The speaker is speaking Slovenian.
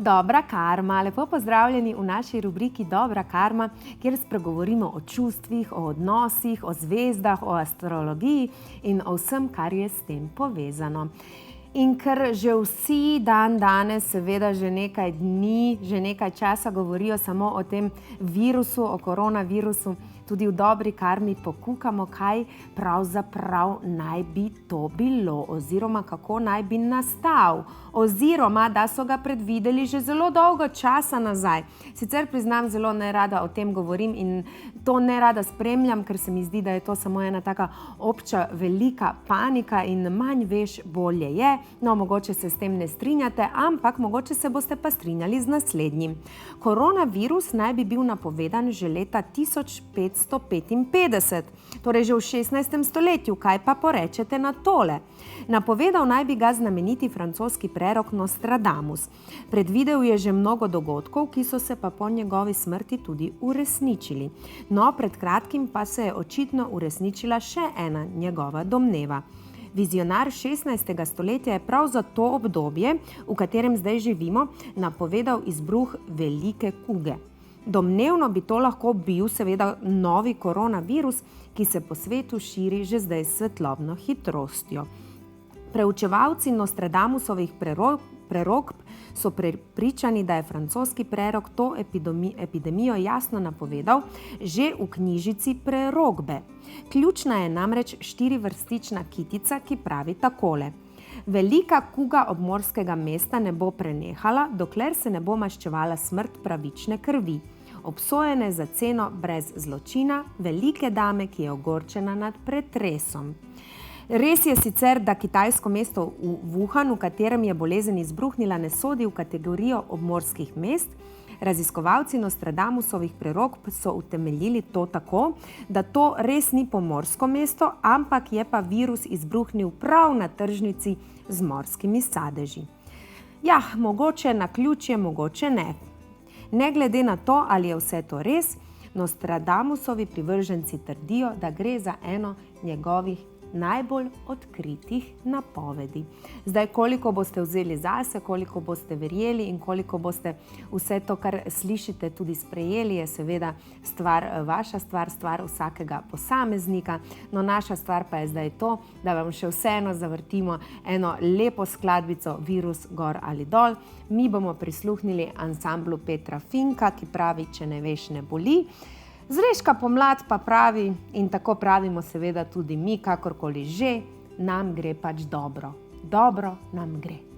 Dobra karma, lepo pozdravljeni v naši rubriki Dobra karma, kjer spregovorimo o čustvih, o odnosih, o zvezdah, o astrologiji in o vsem, kar je s tem povezano. In ker že vsi danes, seveda že nekaj dni, že nekaj časa govorijo samo o tem virusu, o koronavirusu, tudi v dobri karmi pokukamo, kaj pravzaprav naj bi to bilo, oziroma kako naj bi nastal, oziroma da so ga predvideli že zelo dolgo časa nazaj. Sicer priznam, zelo nerada o tem govorim in to nerada spremljam, ker se mi zdi, da je to samo ena taka obča velika panika in manj veš, bolje je. No, mogoče se s tem ne strinjate, ampak mogoče se boste pa strinjali z naslednjim. Koronavirus naj bi bil napovedan že leta 1555, torej že v 16. stoletju. Kaj pa porečete na tole? Napovedal naj bi ga znameniti francoski prerok Nostradamus. Predvidel je že mnogo dogodkov, ki so se pa po njegovi smrti tudi uresničili. No, pred kratkim pa se je očitno uresničila še ena njegova domneva. Vizionar 16. stoletja je prav za to obdobje, v katerem zdaj živimo, napovedal izbruh velike kuge. Domnevno bi to lahko bil seveda novi koronavirus, ki se po svetu širi že zdaj s svetlobno hitrostjo. Preučevalci Nostradamusovih prerokb so prepričani, da je francoski prerok to epidemijo jasno napovedal že v knjižici Prerokbe. Ključna je namreč 4-vrstična kitica, ki pravi takole: velika kuga obmorskega mesta ne bo prenehala, dokler se ne bo maščevala smrt pravične krvi, obsojene za ceno brez zločina, velike dame, ki je ogorčena nad pretresom. Res je sicer, da kitajsko mesto Wuhan, v katerem je bolezen izbruhnila, ne sodi v kategorijo obmorskih mest. Raziskovalci Nostradamusovih prerokb so utemeljili to tako, da to res ni pomorsko mesto, ampak je pa virus izbruhnil prav na tržnici z morskimi sadeži. Ja, mogoče naključje, mogoče ne. Ne glede na to, ali je vse to res, Nostradamusovi privrženci trdijo, da gre za eno njegovih najbolj odkritih napovedi. Zdaj, koliko boste vzeli zase, koliko boste verjeli in koliko boste vse to, kar slišite, tudi sprejeli, je seveda vaša stvar vsakega posameznika. No, naša stvar pa je zdaj to, da vam še vseeno zavrtimo eno lepo skladbico Virus gor ali dol. Mi bomo prisluhnili ansamblu Petra Finka, ki pravi, če ne veš, ne boli. Zreška pomlad pa pravi, in tako pravimo seveda tudi mi, kakorkoli že, nam gre pač dobro. Dobro nam gre.